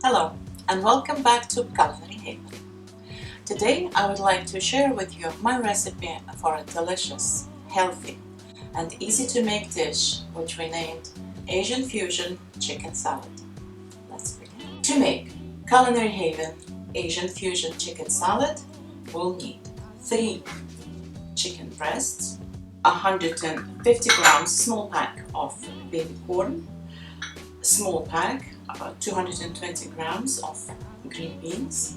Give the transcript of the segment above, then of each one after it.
Hello and welcome back to Culinary Haven. Today I would like to share with you my recipe for a delicious, healthy and easy to make dish which we named Asian Fusion Chicken Salad. Let's begin. To make Culinary Haven Asian Fusion Chicken Salad, we'll need 3 chicken breasts, 150 grams small pack of baby corn, a small pack about 220 grams of green beans,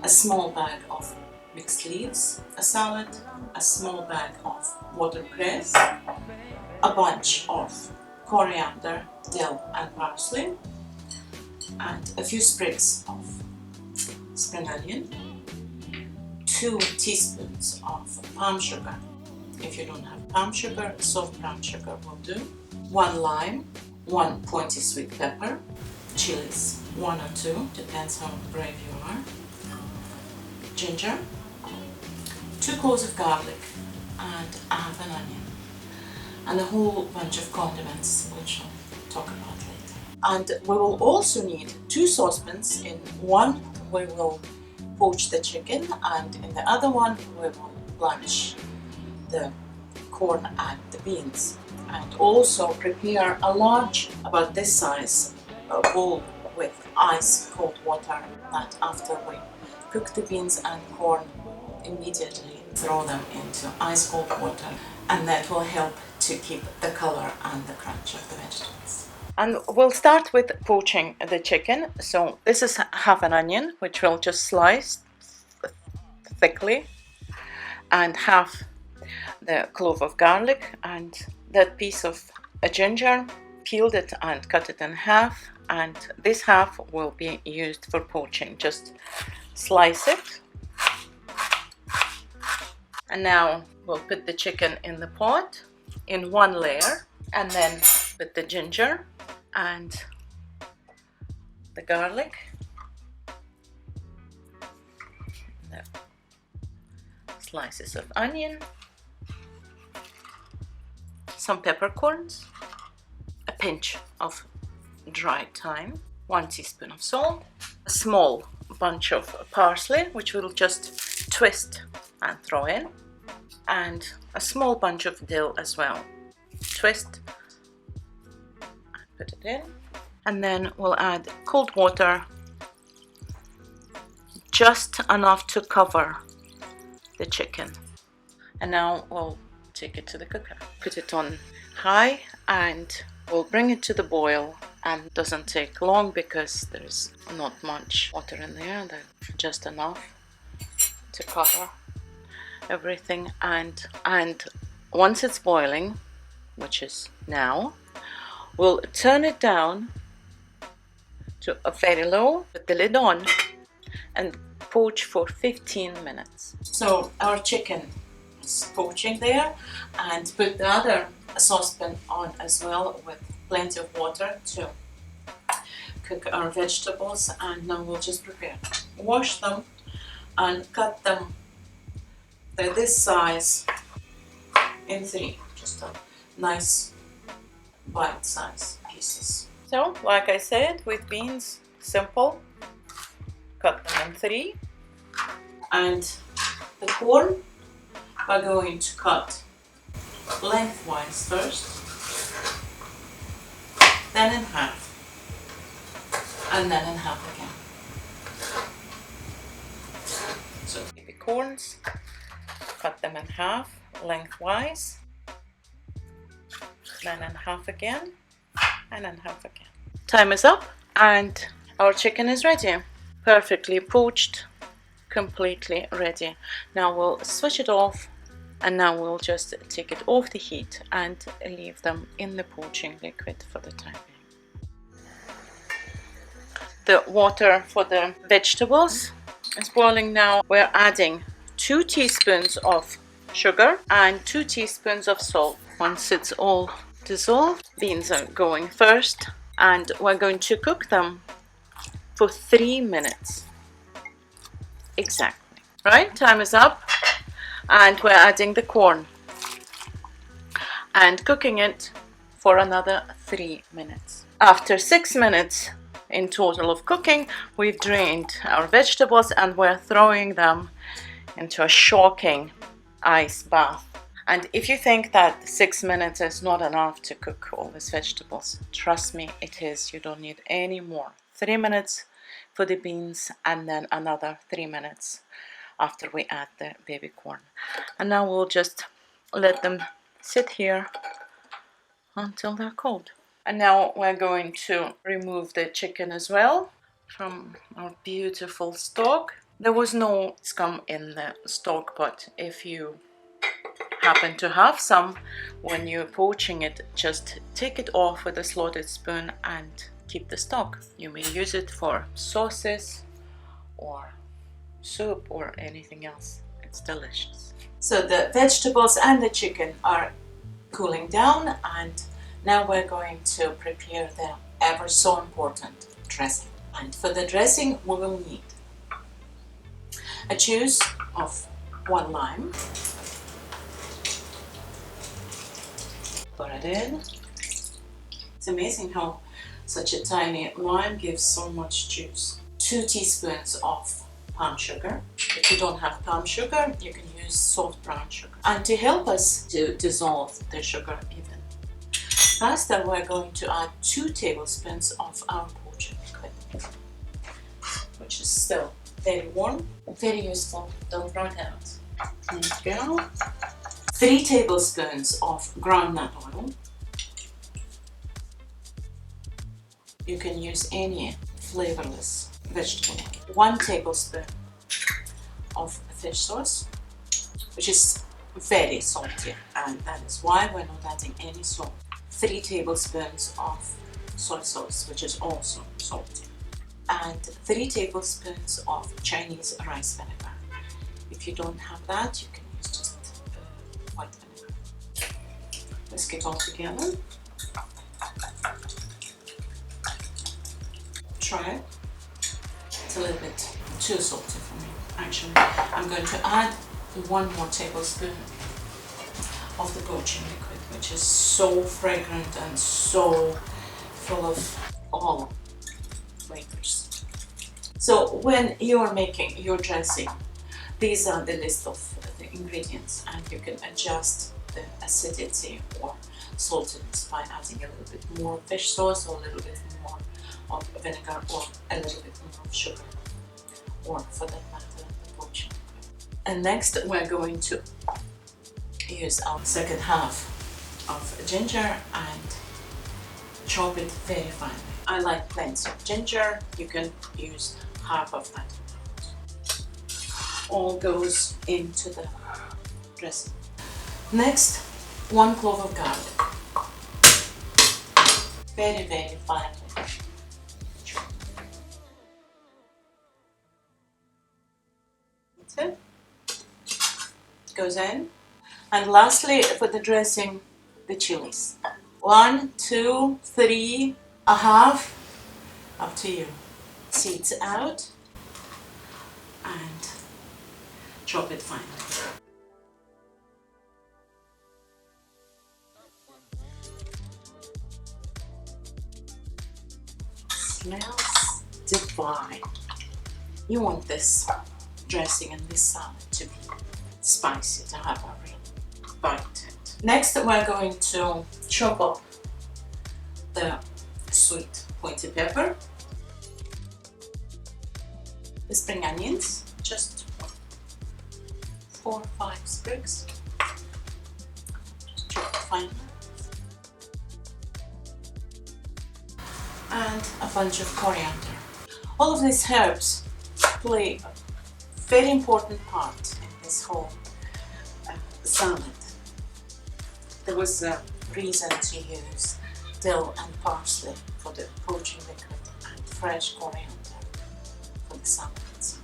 a small bag of mixed leaves, a salad, a small bag of watercress, a bunch of coriander, dill and parsley, and a few sprigs of spring onion, 2 teaspoons of palm sugar. If you don't have palm sugar, soft brown sugar will do, 1 lime, 1 pointy sweet pepper, chillies, 1 or 2, depends how brave you are, ginger, 2 cloves of garlic and half an onion, and a whole bunch of condiments which I'll talk about later. And we will also need 2 saucepans. In one we will poach the chicken and in the other one we will blanch the corn and the beans, and also prepare a large, about this size, bowl with ice cold water that after we cook the beans and corn we will immediately throw them into ice cold water, and that will help to keep the color and the crunch of the vegetables. And we'll start with poaching the chicken. So this is half an onion which we'll just slice thickly, and half the clove of garlic, and that piece of a ginger, peeled it and cut it in half, and this half will be used for poaching. Just slice it, and now we'll put the chicken in the pot in one layer, and then put the ginger and the garlic, the slices of onion, some peppercorns, a pinch of dried thyme, 1 teaspoon of salt, a small bunch of parsley which we'll just twist and throw in, and a small bunch of dill as well. Twist and put it in, and then we'll add cold water, just enough to cover the chicken. And now we'll take it to the cooker. Put it on high and we'll bring it to the boil, and it doesn't take long because there's not much water in there, there's just enough to cover everything. And once it's boiling, which is now, we'll turn it down to a very low, put the lid on and poach for 15 minutes. So our chicken is poaching there, and put the other saucepan on as well with plenty of water to cook our vegetables. And now we'll just prepare. Wash them and cut them this size in 3, just a nice bite-sized pieces. So, like I said, with beans, simple, cut them in 3, and the corn we're going to cut lengthwise first, then in half, and then in half again. So baby corns, cut them in half lengthwise, then in half again, and in half again. Time is up and our chicken is ready, perfectly poached, completely ready. Now we'll switch it off, and now we'll just take it off the heat and leave them in the poaching liquid for the time being. The water for the vegetables is boiling now. We're adding 2 teaspoons of sugar and 2 teaspoons of salt. Once it's all dissolved, beans are going first, and we're going to cook them for 3 minutes exactly. Right, time is up, and we're adding the corn and cooking it for another 3 minutes. After 6 minutes in total of cooking, we've drained our vegetables and we're throwing them into a shocking ice bath. And if you think that 6 minutes is not enough to cook all these vegetables, trust me, it is. You don't need any more. 3 minutes for the beans and then another 3 minutes after we add the baby corn. And now we'll just let them sit here until they're cold. And now we're going to remove the chicken as well from our beautiful stock. There was no scum in the stock, but if you happen to have some when you're poaching it, just take it off with a slotted spoon and keep the stock. You may use it for sauces or soup or anything else. It's delicious. So the vegetables and the chicken are cooling down, and now we're going to prepare the ever so important dressing. And for the dressing we will need a juice of 1 lime. Put it in. It's amazing how such a tiny lime gives so much juice. 2 teaspoons of palm sugar. If you don't have palm sugar, you can use soft brown sugar. And to help us to dissolve the sugar even faster, we're going to add 2 tablespoons of our poaching liquid, which is still very warm, very useful. Don't run out. There you go. 3 tablespoons of groundnut oil. You can use any flavorless vegetable. 1 tablespoon of fish sauce, which is very salty, and that is why we're not adding any salt. 3 tablespoons of soy sauce, which is also salty, and 3 tablespoons of Chinese rice vinegar. If you don't have that, you can use just white vinegar. Whisk it all together. Try it. It's a little bit too salty for me, actually. I'm going to add 1 more tablespoon of the poaching liquid, which is so fragrant and so full of all flavors. So when you are making your dressing, these are the list of the ingredients, and you can adjust the acidity or saltiness by adding a little bit more fish sauce, or a little bit more of vinegar, or a little bit more of sugar, or for that matter, the poaching. And next we're going to use our second half of ginger and chop it very finely. I like plenty of ginger. You can use half of that. All goes into the dressing. Next, 1 clove of garlic. Very, very finely. That's it. Goes in. And lastly, for the dressing, the chillies. 1, 2, 3, a half, up to you. Seeds out and chop it finely. Smells divine. You want this dressing and this salad to be spicy, to have a real bite to it. Next we're going to chop up the sweet pointy pepper, the spring onions, just 4 or 5 sprigs, just chop it finely, and a bunch of coriander. All of these herbs play a very important part in this whole salad. There was a reason to use dill and parsley for the poaching liquid and fresh coriander for the salad itself.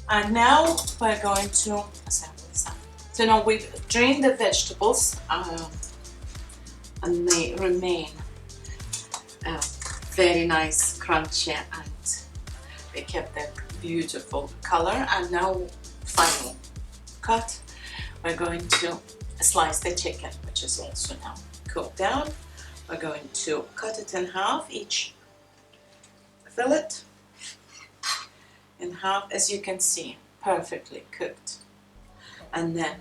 And now we're going to assemble the salad. So now we've drained the vegetables and they remain very nice, crunchy, and they kept their beautiful color. And now, final cut, we're going to slice the chicken, which is also now cooked down. We're going to cut it in half, each fillet in half, as you can see, perfectly cooked, and then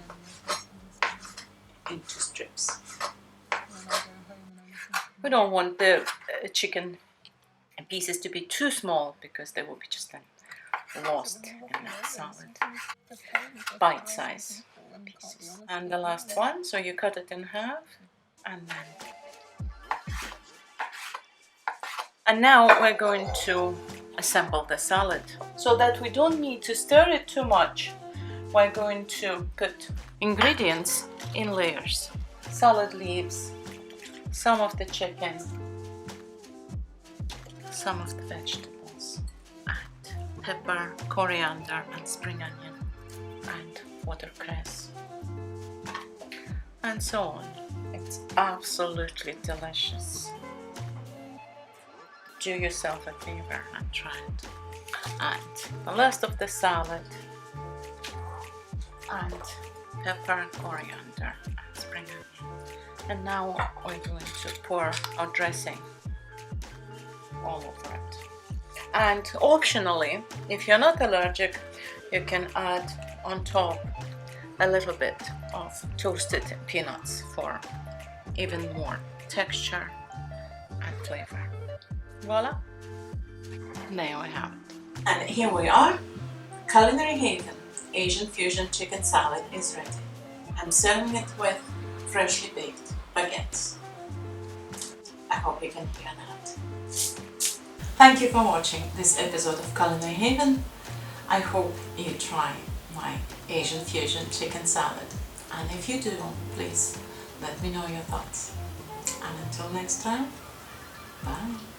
into strips. We don't want the chicken pieces to be too small because they will be just lost in that salad. Bite size pieces. And the last one, so you cut it in half, and now we're going to assemble the salad so that we don't need to stir it too much. We're going to put ingredients in layers. Salad leaves, some of the chicken, some of the vegetables, and pepper, coriander, and spring onion, and watercress, and so on. It's absolutely delicious. Do yourself a favor and try it. And the rest of the salad, and pepper, coriander, and spring onion. And now we're going to pour our dressing all over it. And optionally, if you're not allergic, you can add on top a little bit of toasted peanuts for even more texture and flavor. Voila! There we have it. And here we are. Culinary Haven Asian fusion chicken salad is ready. I'm serving it with freshly baked baguettes. I hope you can hear that. Thank you for watching this episode of Culinary Haven. I hope you try my Asian fusion chicken salad. And if you do, please let me know your thoughts. And until next time, bye.